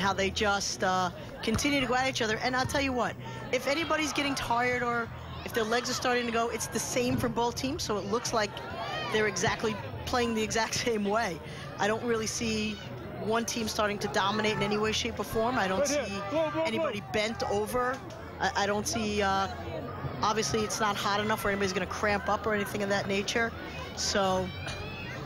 how they just continue to go at each other. And I'll tell you what, if anybody's getting tired or if their legs are starting to go, it's the same for both teams, so it looks like they're exactly playing the exact same way. I don't really see one team starting to dominate in any way, shape, or form. I don't see anybody bent over. I don't see, obviously it's not hot enough where anybody's gonna cramp up or anything of that nature. So,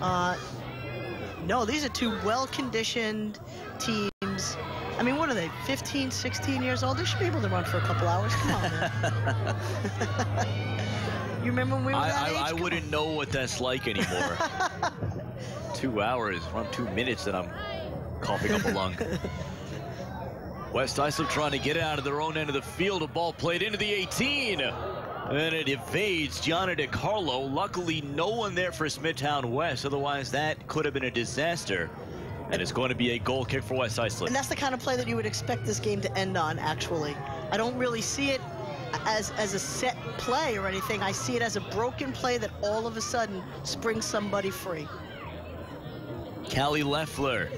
no, these are two well-conditioned teams. I mean, what are they, 15, 16 years old? They should be able to run for a couple hours. Come on, man. You remember when we were that age? I wouldn't know what that's like anymore. 2 hours, run 2 minutes, and I'm coughing up a lung. West Islip trying to get it out of their own end of the field. A ball played into the 18. And it evades Gianna DiCarlo. Luckily, no one there for Smithtown West. Otherwise, that could have been a disaster. And it's going to be a goal kick for West Islip. And that's the kind of play that you would expect this game to end on, actually. I don't really see it as a set play or anything. I see it as a broken play that all of a sudden springs somebody free. Callie Leffler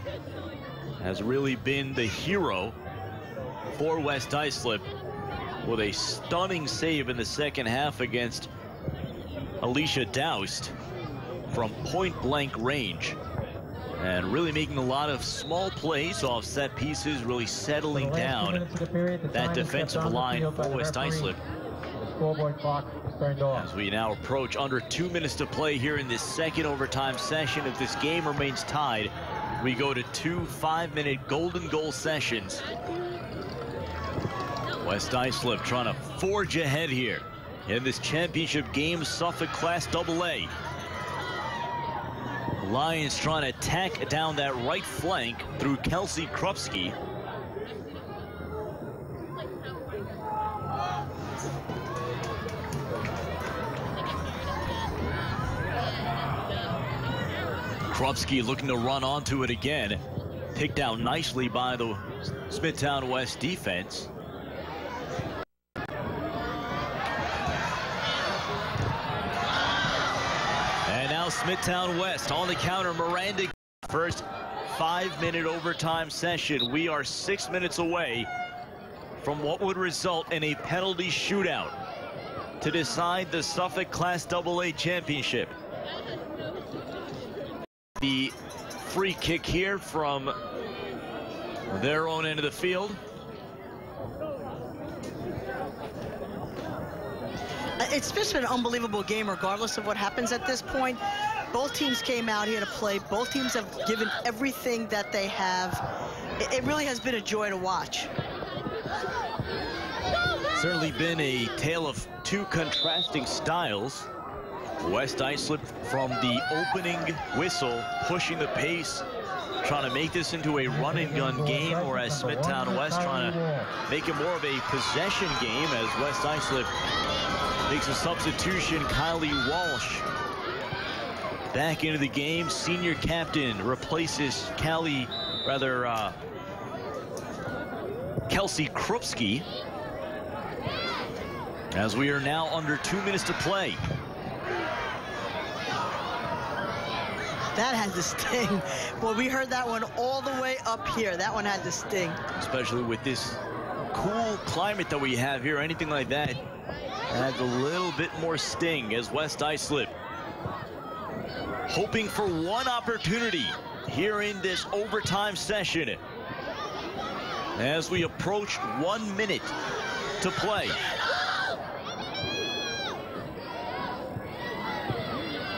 has really been the hero for West Islip with a stunning save in the second half against Alicia Doust from point-blank range. And really making a lot of small plays off set pieces, really settling down that defensive line for West Islip. As we now approach under 2 minutes to play here in this second overtime session, if this game remains tied, we go to 2 5-minute golden goal sessions. West Islip trying to forge ahead here in this championship game, Suffolk Class AA. Lions trying to tack down that right flank through Kelsey Krupski. Krupski looking to run onto it again. Picked out nicely by the Smithtown West defense. And now Smithtown West on the counter. Miranda, first 5-minute overtime session. We are 6 minutes away from what would result in a penalty shootout to decide the Suffolk Class AA championship. The free kick here from their own end of the field. It's just been an unbelievable game regardless of what happens at this point. Both teams came out here to play. Both teams have given everything that they have. It really has been a joy to watch. Certainly been a tale of two contrasting styles. West Islip from the opening whistle, pushing the pace, trying to make this into a run-and-gun game, whereas Smithtown West trying to make it more of a possession game as West Islip makes a substitution. Kylie Walsh back into the game. Senior captain replaces Kelsey Krupski, as we are now under 2 minutes to play. That had to sting. Well, we heard that one all the way up here. That one had to sting. Especially with this cool climate that we have here, anything like that adds a little bit more sting, as West Islip hoping for one opportunity here in this overtime session as we approach 1 minute to play.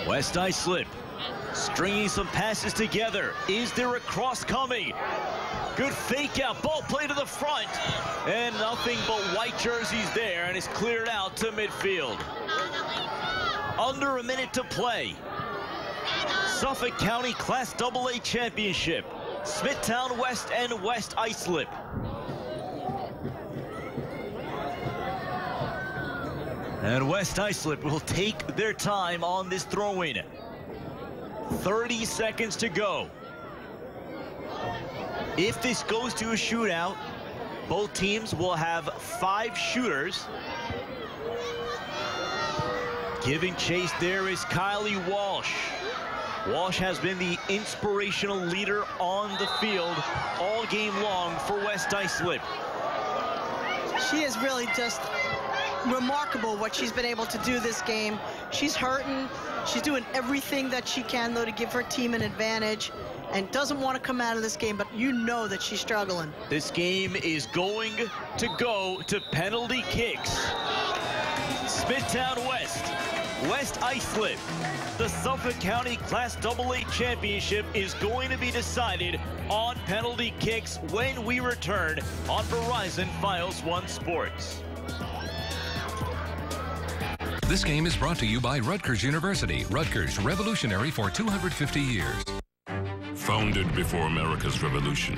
West Islip stringing some passes together. Is there a cross coming? Good fake out, ball play to the front, and nothing but white jerseys there, and it's cleared out to midfield. Under a minute to play. Suffolk County Class AA Championship, Smithtown West and West Islip. And West Islip will take their time on this throw-in. 30 seconds to go. If this goes to a shootout, both teams will have 5 shooters. Giving chase there is Kylie Walsh. Walsh has been the inspirational leader on the field all game long for West Islip. She is really just remarkable what she's been able to do this game. She's hurting. She's doing everything that she can, though, to give her team an advantage, and doesn't want to come out of this game, but you know that she's struggling. This game is going to go to penalty kicks. Smithtown West, West Islip. The Suffolk County Class AA Championship is going to be decided on penalty kicks when we return on Verizon Files 1 Sports. This game is brought to you by Rutgers University. Rutgers, revolutionary for 250 years. Founded before America's Revolution.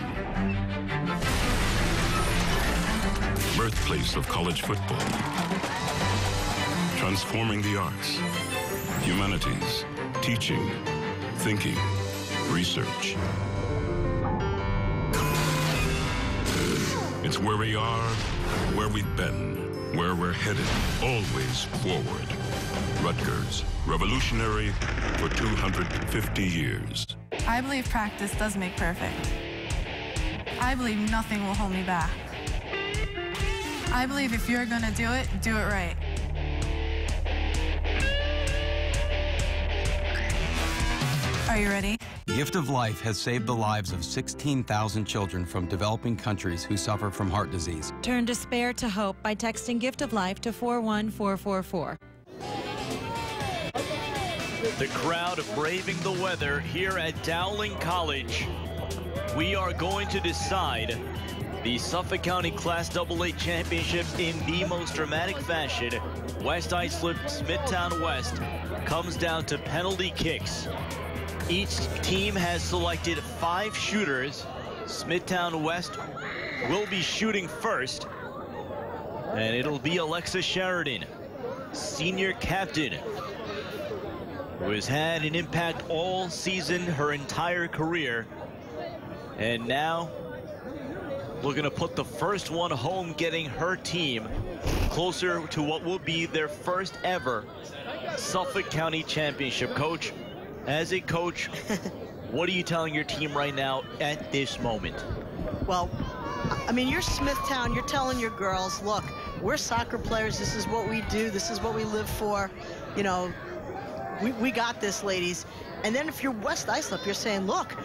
Birthplace of college football. Transforming the arts, humanities, teaching, thinking, research. It's where we are, where we've been, where we're headed, always forward. Rutgers, revolutionary for 250 years. I believe practice does make perfect. I believe nothing will hold me back. I believe if you're gonna do it right. Are you ready? Gift of Life has saved the lives of 16,000 children from developing countries who suffer from heart disease. Turn despair to hope by texting Gift of Life to 41444. The crowd braving the weather here at Dowling College. We are going to decide the Suffolk County Class AA Championship in the most dramatic fashion. West Islip, Smithtown West comes down to penalty kicks. Each team has selected 5 shooters. Smithtown West will be shooting first, and it'll be Alexa Sheridan, senior captain, who has had an impact all season, her entire career, and now looking to put the first one home, getting her team closer to what will be their first ever Suffolk County Championship. Coach, as a coach, what are you telling your team right now at this moment? Well, I mean, you're Smithtown, you're telling your girls, look, we're soccer players, this is what we do, this is what we live for, you know, we got this, ladies. And then if you're West Islip, you're saying, look,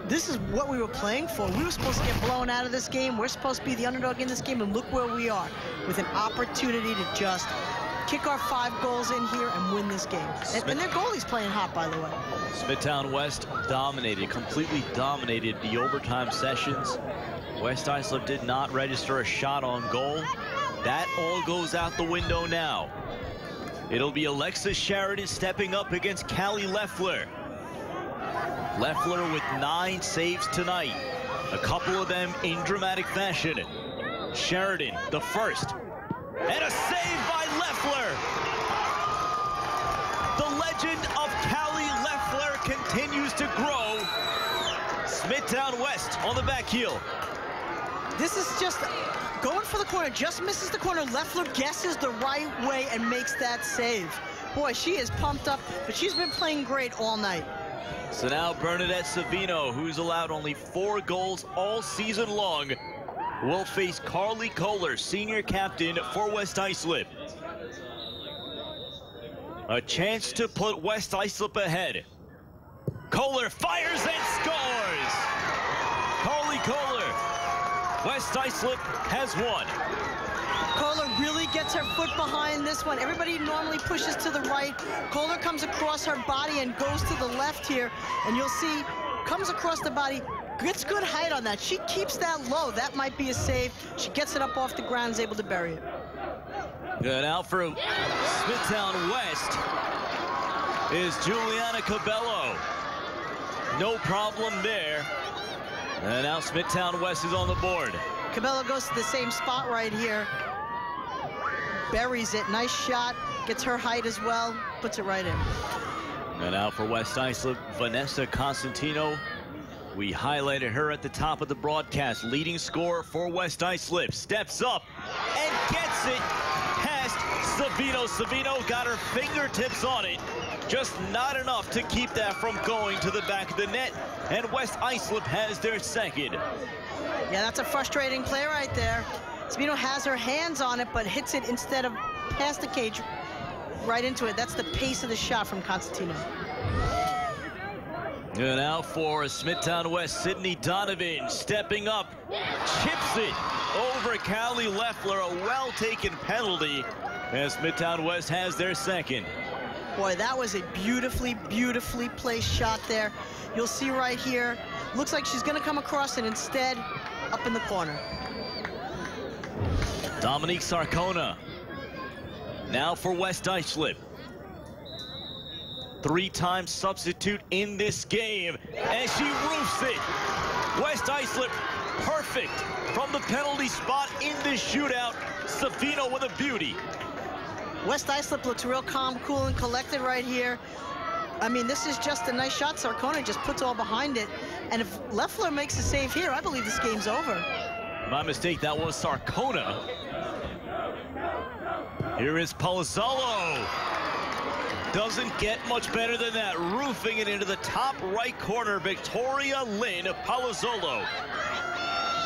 this is what we were playing for. We were supposed to get blown out of this game. We're supposed to be the underdog in this game, and look where we are with an opportunity to just kick our 5 goals in here and win this game. And their goalie's playing hot, by the way. Smithtown West dominated, completely dominated the overtime sessions. West Islip did not register a shot on goal. That all goes out the window now. It'll be Alexa Sheridan stepping up against Callie Leffler. Leffler with 9 saves tonight, a couple of them in dramatic fashion. Sheridan, the first, and a save by Leffler. The legend of Callie Leffler continues to grow. Smithtown West on the back heel. This is just going for the corner, just misses the corner. Leffler guesses the right way and makes that save. Boy, she is pumped up, but she's been playing great all night. So now Bernadette Savino, who's allowed only 4 goals all season long, will face Carly Kohler, senior captain for West Islip. A chance to put West Islip ahead. Kohler fires and scores! Carly Kohler, West Islip has won. Kohler really gets her foot behind this one. Everybody normally pushes to the right. Kohler comes across her body and goes to the left here. And you'll see, comes across the body, gets good height on that. She keeps that low. That might be a save. She gets it up off the ground, is able to bury it. Good out for Smithtown West is Juliana Cabello. No problem there. And now Smithtown West is on the board. Cabello goes to the same spot right here. Buries it, nice shot, gets her height as well, puts it right in. And out for West Islip, Vanessa Constantino. We highlighted her at the top of the broadcast. Leading scorer for West Islip. Steps up and gets it past Savino. Savino got her fingertips on it. Just not enough to keep that from going to the back of the net. And West Islip has their second. Yeah, that's a frustrating play right there. Savino has her hands on it, but hits it instead of past the cage right into it. That's the pace of the shot from Constantino. And now for Smithtown West, Sydney Donovan stepping up, chips it over Callie Leffler, a well-taken penalty, as Smithtown West has their second. Boy, that was a beautifully, beautifully placed shot there. You'll see right here, looks like she's gonna come across it instead up in the corner. Dominique Sarcona, now for West Islip. Three-time substitute in this game, and she roofs it. West Islip perfect from the penalty spot in this shootout. Savino with a beauty. West Islip looks real calm, cool, and collected right here. I mean, this is just a nice shot. Sarcona just puts all behind it. And if Leffler makes a save here, I believe this game's over. My mistake, that was Sarcona. Here is Palazzolo. Doesn't get much better than that. Roofing it into the top right corner. Victoria Lynn Palazzolo.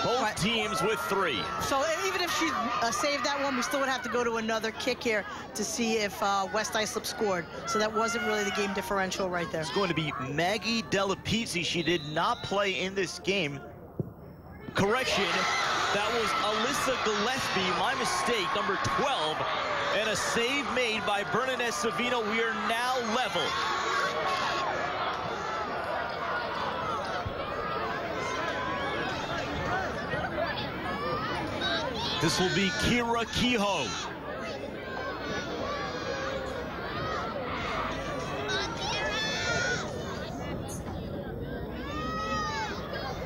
Both teams with three. So even if she saved that one, we still would have to go to another kick here to see if West Islip scored. So that wasn't really the game differential right there. It's going to be Maggie Delapizzi. She did not play in this game. Correction, that was Alyssa Gillespie, my mistake, number 12. And a save made by Bernadette Savino. We are now level. This will be Kira Kehoe.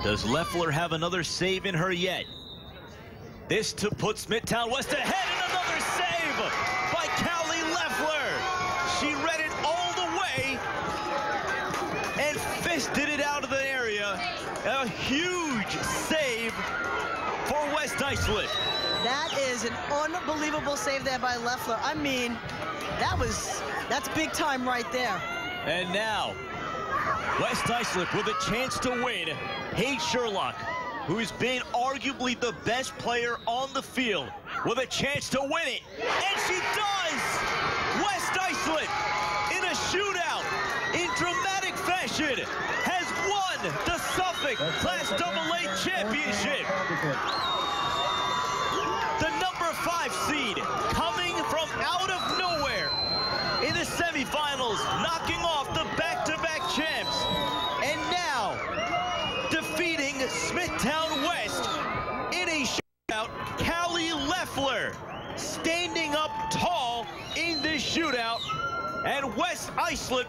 Does Leffler have another save in her yet? This to put Smithtown West ahead, and another save by Callie Leffler. She read it all the way and fisted it out of the area. A huge save for West Islip. That is an unbelievable save there by Leffler. I mean, that's big time right there. And now, West Islip with a chance to win. Hayes Sherlock, who's been arguably the best player on the field, with a chance to win it. And she does! West Islip, in a shootout, in dramatic fashion, has won the Suffolk Class AA Championship. The number 5 seed, coming from out of nowhere in the semifinals, knocking off the back-to-back champs. And now, defeating Smithtown West in a shootout, Callie Leffler standing up tall in this shootout, and West Islip